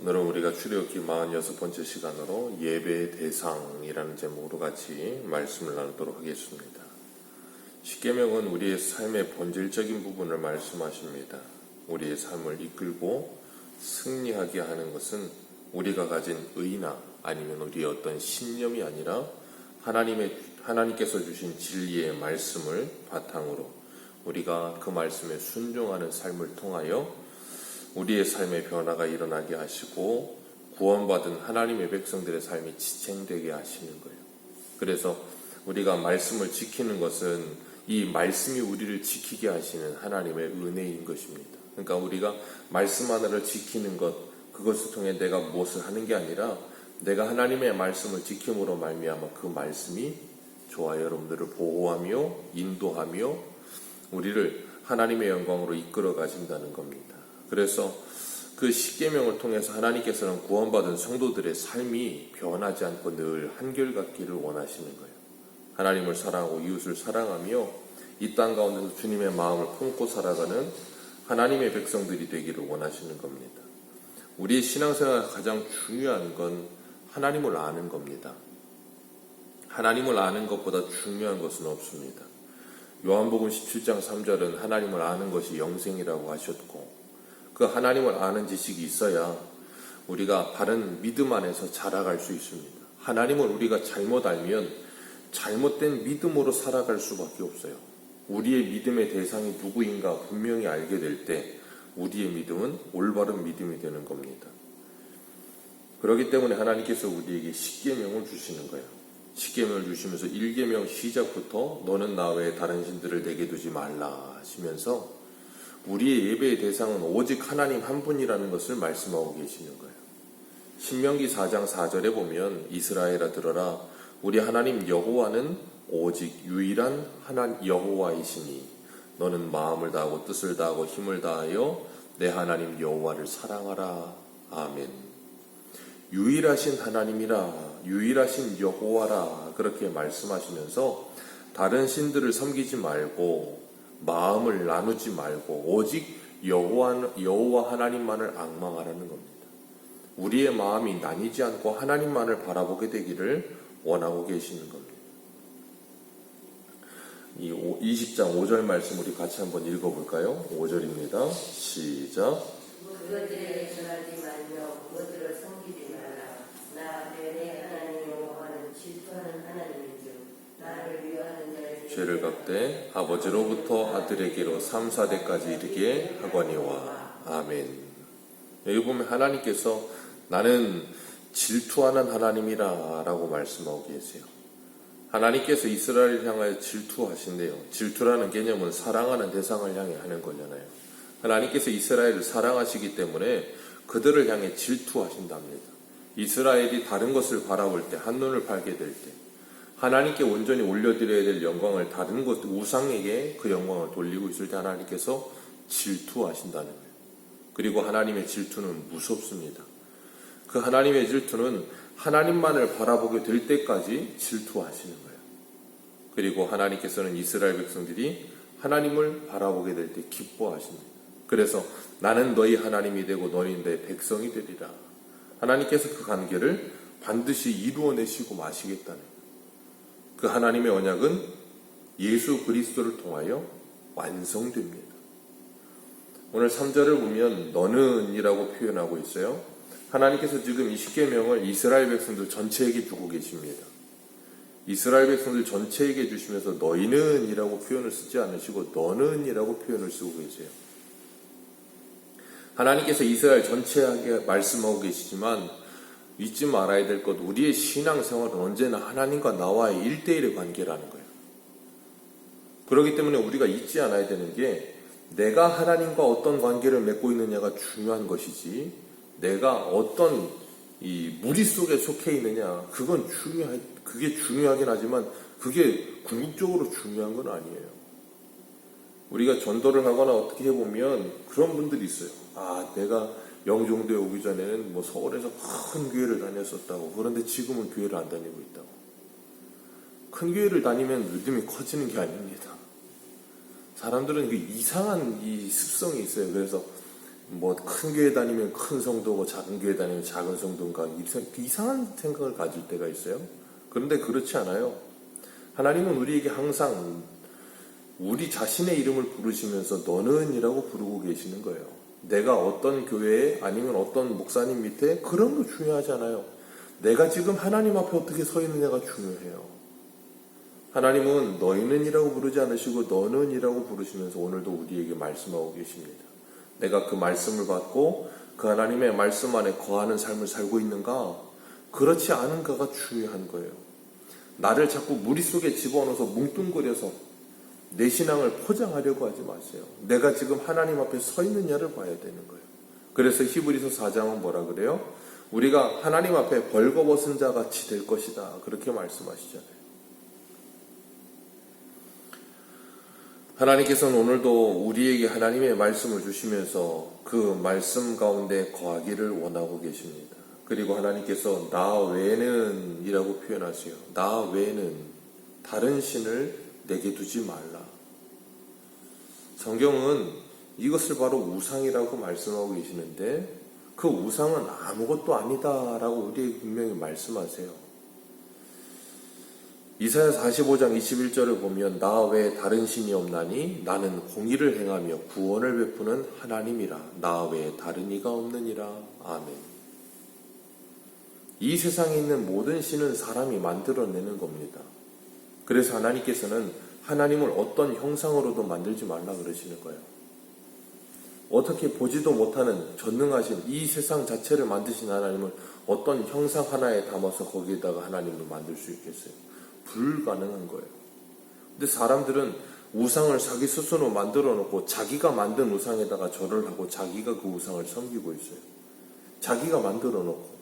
오늘은 우리가 출애굽기 46번째 시간으로 예배의 대상이라는 제목으로 같이 말씀을 나누도록 하겠습니다. 십계명은 우리의 삶의 본질적인 부분을 말씀하십니다. 우리의 삶을 이끌고 승리하게 하는 것은 우리가 가진 의나 아니면 우리의 어떤 신념이 아니라 하나님께서 주신 진리의 말씀을 바탕으로 우리가 그 말씀에 순종하는 삶을 통하여 우리의 삶의 변화가 일어나게 하시고 구원받은 하나님의 백성들의 삶이 지탱되게 하시는 거예요. 그래서 우리가 말씀을 지키는 것은 이 말씀이 우리를 지키게 하시는 하나님의 은혜인 것입니다. 그러니까 우리가 말씀 하나를 지키는 것, 그것을 통해 내가 무엇을 하는 게 아니라 내가 하나님의 말씀을 지킴으로 말미암아 그 말씀이 저와 여러분들을 보호하며 인도하며 우리를 하나님의 영광으로 이끌어 가신다는 겁니다. 그래서 그 십계명을 통해서 하나님께서는 구원받은 성도들의 삶이 변하지 않고 늘 한결같기를 원하시는 거예요. 하나님을 사랑하고 이웃을 사랑하며 이 땅 가운데서 주님의 마음을 품고 살아가는 하나님의 백성들이 되기를 원하시는 겁니다. 우리의 신앙생활 가장 중요한 건 하나님을 아는 겁니다. 하나님을 아는 것보다 중요한 것은 없습니다. 요한복음 17장 3절은 하나님을 아는 것이 영생이라고 하셨고 그 하나님을 아는 지식이 있어야 우리가 바른 믿음 안에서 자라갈 수 있습니다. 하나님을 우리가 잘못 알면 잘못된 믿음으로 살아갈 수밖에 없어요. 우리의 믿음의 대상이 누구인가 분명히 알게 될 때 우리의 믿음은 올바른 믿음이 되는 겁니다. 그렇기 때문에 하나님께서 우리에게 십계명을 주시는 거예요. 십계명을 주시면서 1계명 시작부터 너는 나 외에 다른 신들을 내게 두지 말라 하시면서 우리의 예배의 대상은 오직 하나님 한 분이라는 것을 말씀하고 계시는 거예요. 신명기 4장 4절에 보면 이스라엘아 들어라 우리 하나님 여호와는 오직 유일한 하나님 여호와이시니 너는 마음을 다하고 뜻을 다하고 힘을 다하여 내 하나님 여호와를 사랑하라. 아멘. 유일하신 하나님이라 유일하신 여호와라 그렇게 말씀하시면서 다른 신들을 섬기지 말고 마음을 나누지 말고 오직 여호와 하나님만을 앙망하라는 겁니다. 우리의 마음이 나뉘지 않고 하나님만을 바라보게 되기를 원하고 계시는 겁니다. 이 20장 5절 말씀 우리 같이 한번 읽어볼까요? 5절입니다. 시작. 그것들에 전하지 말며 그것들을 섬기지 말라. 나 내 하나님 여호와는 질투하는 하나님인즉 나를 위하는 자의 죄를 갚되 아버지로부터 아들에게로 3, 4대까지 이르게 하거니와. 아멘. 여기 보면 하나님께서 나는 질투하는 하나님이라 라고 말씀하고 계세요. 하나님께서 이스라엘을 향하여 질투하신대요. 질투라는 개념은 사랑하는 대상을 향해 하는 거잖아요. 하나님께서 이스라엘을 사랑하시기 때문에 그들을 향해 질투하신답니다. 이스라엘이 다른 것을 바라볼 때, 한눈을 팔게 될 때 하나님께 온전히 올려드려야 될 영광을 다른 것, 우상에게 그 영광을 돌리고 있을 때 하나님께서 질투하신다는 거예요. 그리고 하나님의 질투는 무섭습니다. 그 하나님의 질투는 하나님만을 바라보게 될 때까지 질투하시는 거예요. 그리고 하나님께서는 이스라엘 백성들이 하나님을 바라보게 될 때 기뻐하십니다. 그래서 나는 너희 하나님이 되고 너희는 내 백성이 되리라. 하나님께서 그 관계를 반드시 이루어내시고 마시겠다는 거예요. 그 하나님의 언약은 예수 그리스도를 통하여 완성됩니다. 오늘 3절을 보면 너는 이라고 표현하고 있어요. 하나님께서 지금 이 십계명을 이스라엘 백성들 전체에게 주고 계십니다. 이스라엘 백성들 전체에게 주시면서 너희는 이라고 표현을 쓰지 않으시고 너는 이라고 표현을 쓰고 계세요. 하나님께서 이스라엘 전체에게 말씀하고 계시지만 잊지 말아야 될 것, 우리의 신앙생활은 언제나 하나님과 나와의 1대1의 관계라는 거예요. 그렇기 때문에 우리가 잊지 않아야 되는 게 내가 하나님과 어떤 관계를 맺고 있느냐가 중요한 것이지 내가 어떤 이 무리 속에 속해 있느냐 그게 중요하긴 하지만 그게 궁극적으로 중요한 건 아니에요. 우리가 전도를 하거나 어떻게 해보면 그런 분들이 있어요. 내가 영종도에 오기 전에는 서울에서 큰 교회를 다녔었다고. 그런데 지금은 교회를 안 다니고 있다고. 큰 교회를 다니면 믿음이 커지는 게 아닙니다. 사람들은 이상한 이 습성이 있어요. 그래서 뭐 큰 교회 다니면 큰 성도고 작은 교회 다니면 작은 성도인가 이상한 생각을 가질 때가 있어요. 그런데 그렇지 않아요. 하나님은 우리에게 항상 우리 자신의 이름을 부르시면서 너는 이라고 부르고 계시는 거예요. 내가 어떤 교회에 아니면 어떤 목사님 밑에 그런 거 중요하지 않아요. 내가 지금 하나님 앞에 어떻게 서 있느냐가 중요해요. 하나님은 너희는 이라고 부르지 않으시고 너는 이라고 부르시면서 오늘도 우리에게 말씀하고 계십니다. 내가 그 말씀을 받고 그 하나님의 말씀 안에 거하는 삶을 살고 있는가? 그렇지 않은가가 중요한 거예요. 나를 자꾸 무릿속에 집어넣어서 뭉뚱그려서 내 신앙을 포장하려고 하지 마세요. 내가 지금 하나님 앞에 서 있느냐를 봐야 되는 거예요. 그래서 히브리서 4장은 뭐라 그래요? 우리가 하나님 앞에 벌거벗은 자 같이 될 것이다. 그렇게 말씀하시잖아요. 하나님께서는 오늘도 우리에게 하나님의 말씀을 주시면서 그 말씀 가운데 거하기를 원하고 계십니다. 그리고 하나님께서 나 외에는 이라고 표현하세요. 나 외에는 다른 신을 내게 두지 말라. 성경은 이것을 바로 우상이라고 말씀하고 계시는데 그 우상은 아무것도 아니다라고 우리에게 분명히 말씀하세요. 이사야 45장 21절을 보면 나 외에 다른 신이 없나니 나는 공의를 행하며 구원을 베푸는 하나님이라. 나 외에 다른 이가 없느니라. 아멘. 이 세상에 있는 모든 신은 사람이 만들어내는 겁니다. 그래서 하나님께서는 하나님을 어떤 형상으로도 만들지 말라 그러시는 거예요. 어떻게 보지도 못하는 전능하신 이 세상 자체를 만드신 하나님을 어떤 형상 하나에 담아서 거기에다가 하나님을 만들 수 있겠어요? 불가능한 거예요. 근데 사람들은 우상을 자기 스스로 만들어 놓고 자기가 만든 우상에다가 절을 하고 자기가 그 우상을 섬기고 있어요. 자기가 만들어 놓고.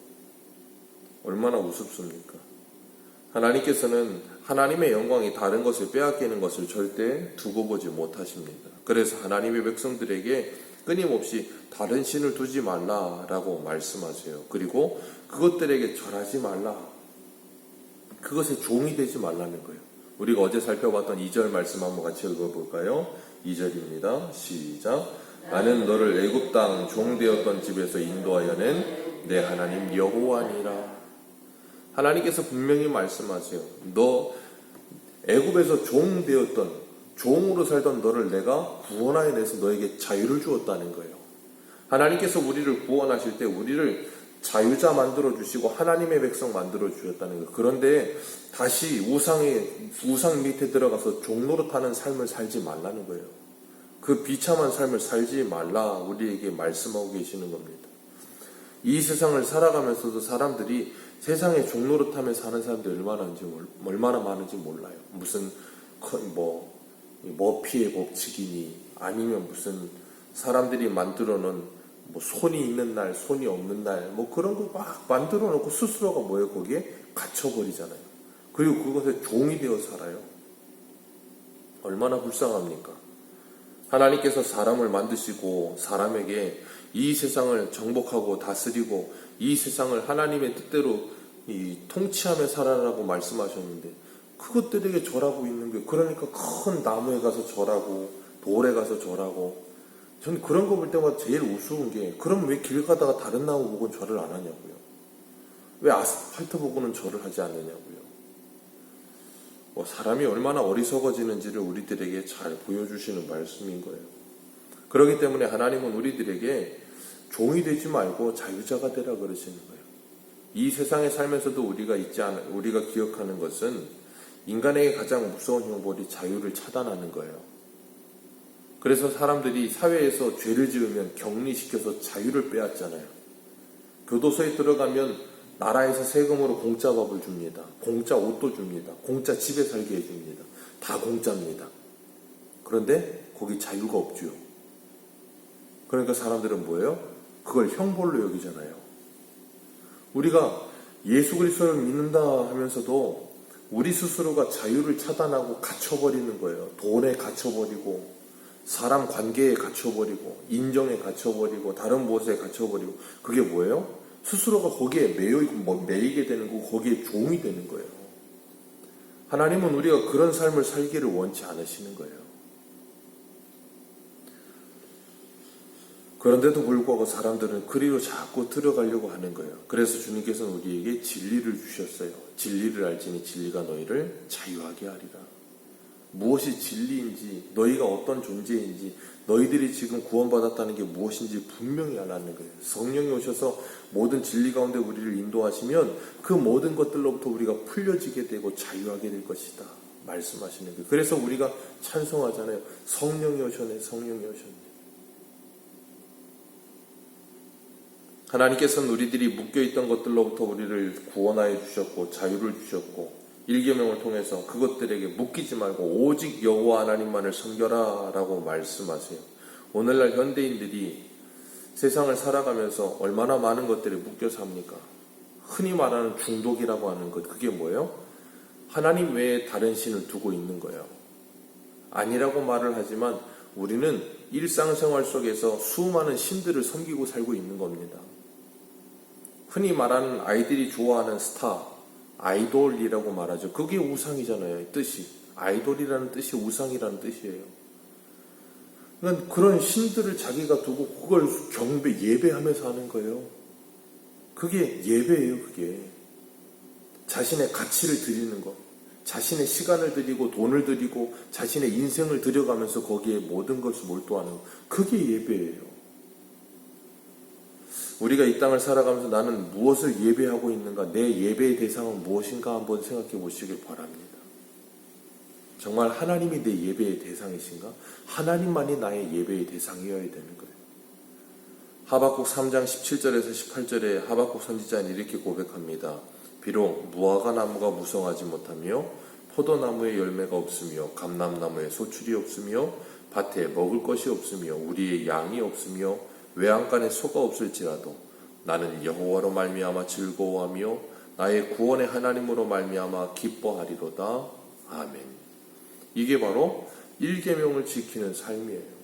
얼마나 우습습니까? 하나님께서는 하나님의 영광이 다른 것을 빼앗기는 것을 절대 두고 보지 못하십니다. 그래서 하나님의 백성들에게 끊임없이 다른 신을 두지 말라라고 말씀하세요. 그리고 그것들에게 절하지 말라. 그것에 종이 되지 말라는 거예요. 우리가 어제 살펴봤던 2절 말씀 한번 같이 읽어볼까요? 2절입니다. 시작. 나는 너를 애굽 땅 종되었던 집에서 인도하여 낸 내 하나님 여호와니라. 하나님께서 분명히 말씀하세요. 너 애굽에서 종되었던 종으로 살던 너를 내가 구원하여 내서 너에게 자유를 주었다는 거예요. 하나님께서 우리를 구원하실 때 우리를 자유자 만들어 주시고 하나님의 백성 만들어 주셨다는 거예요. 그런데 다시 우상 밑에 들어가서 종노릇하는 삶을 살지 말라는 거예요. 그 비참한 삶을 살지 말라 우리에게 말씀하고 계시는 겁니다. 이 세상을 살아가면서도 사람들이 세상에 종노릇하며 사는 사람들이 얼마나 많은지 몰라요. 무슨 머피의 법칙이니 아니면 무슨 사람들이 만들어 놓은 손이 있는 날, 손이 없는 날, 그런 거 막 만들어 놓고 스스로가 거기에 갇혀버리잖아요. 그리고 그것에 종이 되어 살아요. 얼마나 불쌍합니까? 하나님께서 사람을 만드시고 사람에게 이 세상을 정복하고 다스리고 이 세상을 하나님의 뜻대로 통치하며 살아라고 말씀하셨는데 그것들에게 절하고 있는 거예요. 그러니까 큰 나무에 가서 절하고 돌에 가서 절하고 저는 그런 거 볼 때마다 제일 우스운 게 그럼 왜 길 가다가 다른 나무 보고는 절을 안 하냐고요. 왜 아스팔트 보고는 절을 하지 않느냐고요. 사람이 얼마나 어리석어지는지를 우리들에게 잘 보여주시는 말씀인 거예요. 그렇기 때문에 하나님은 우리들에게 종이 되지 말고 자유자가 되라 그러시는 거예요. 이 세상에 살면서도 우리가 기억하는 것은 인간에게 가장 무서운 형벌이 자유를 차단하는 거예요. 그래서 사람들이 사회에서 죄를 지으면 격리시켜서 자유를 빼앗잖아요. 교도소에 들어가면 나라에서 세금으로 공짜 밥을 줍니다. 공짜 옷도 줍니다. 공짜 집에 살게 해줍니다. 다 공짜입니다. 그런데 거기 자유가 없죠. 그러니까 사람들은 뭐예요? 그걸 형벌로 여기잖아요. 우리가 예수 그리스도를 믿는다 하면서도 우리 스스로가 자유를 차단하고 갇혀버리는 거예요. 돈에 갇혀버리고 사람 관계에 갇혀버리고 인정에 갇혀버리고 다른 무엇에 갇혀버리고 그게 뭐예요? 스스로가 거기에 매이게 되는 거고 거기에 종이 되는 거예요. 하나님은 우리가 그런 삶을 살기를 원치 않으시는 거예요. 그런데도 불구하고 사람들은 그리로 자꾸 들어가려고 하는 거예요. 그래서 주님께서는 우리에게 진리를 주셨어요. 진리를 알지니 진리가 너희를 자유하게 하리라. 무엇이 진리인지, 너희가 어떤 존재인지, 너희들이 지금 구원받았다는 게 무엇인지 분명히 알아내는 거예요. 성령이 오셔서 모든 진리 가운데 우리를 인도하시면 그 모든 것들로부터 우리가 풀려지게 되고 자유하게 될 것이다 말씀하시는 거예요. 그래서 우리가 찬송하잖아요. 성령이 오셨네, 성령이 오셨네. 하나님께서는 우리들이 묶여있던 것들로부터 우리를 구원하여 주셨고 자유를 주셨고 일계명을 통해서 그것들에게 묶이지 말고 오직 여호와 하나님만을 섬겨라 라고 말씀하세요. 오늘날 현대인들이 세상을 살아가면서 얼마나 많은 것들에 묶여 삽니까? 흔히 말하는 중독이라고 하는 것, 그게 뭐예요? 하나님 외에 다른 신을 두고 있는 거예요. 아니라고 말을 하지만 우리는 일상생활 속에서 수많은 신들을 섬기고 살고 있는 겁니다. 흔히 말하는 아이들이 좋아하는 스타, 아이돌이라고 말하죠. 그게 우상이잖아요. 뜻이. 아이돌이라는 뜻이 우상이라는 뜻이에요. 그러니까 그런 신들을 자기가 두고 그걸 경배, 예배하면서 하는 거예요. 그게 예배예요. 그게. 자신의 가치를 드리는 것. 자신의 시간을 드리고 돈을 드리고 자신의 인생을 들여가면서 거기에 모든 것을 몰두하는 것. 그게 예배예요. 우리가 이 땅을 살아가면서 나는 무엇을 예배하고 있는가, 내 예배의 대상은 무엇인가 한번 생각해 보시길 바랍니다. 정말 하나님이 내 예배의 대상이신가? 하나님만이 나의 예배의 대상이어야 되는 거예요. 하박국 3장 17절에서 18절에 하박국 선지자는 이렇게 고백합니다. 비록 무화과 나무가 무성하지 못하며 포도나무에 열매가 없으며 감람나무에 소출이 없으며 밭에 먹을 것이 없으며 우리의 양이 없으며 외양간에 소가 없을지라도 나는 여호와로 말미암아 즐거워하며 나의 구원의 하나님으로 말미암아 기뻐하리로다. 아멘. 이게 바로 일계명을 지키는 삶이에요.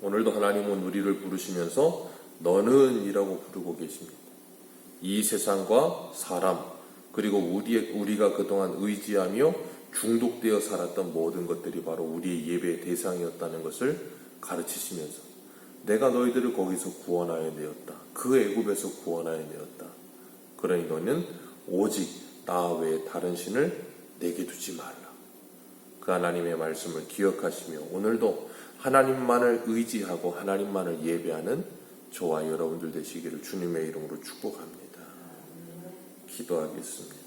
오늘도 하나님은 우리를 부르시면서 너는 이라고 부르고 계십니다. 이 세상과 사람 그리고 우리가 그동안 의지하며 중독되어 살았던 모든 것들이 바로 우리의 예배의 대상이었다는 것을 가르치시면서 내가 너희들을 거기서 구원하여 내었다. 그 애굽에서 구원하여 내었다. 그러니 너는 오직 나 외에 다른 신을 내게 두지 말라. 그 하나님의 말씀을 기억하시며 오늘도 하나님만을 의지하고 하나님만을 예배하는 저와 여러분들 되시기를 주님의 이름으로 축복합니다. 기도하겠습니다.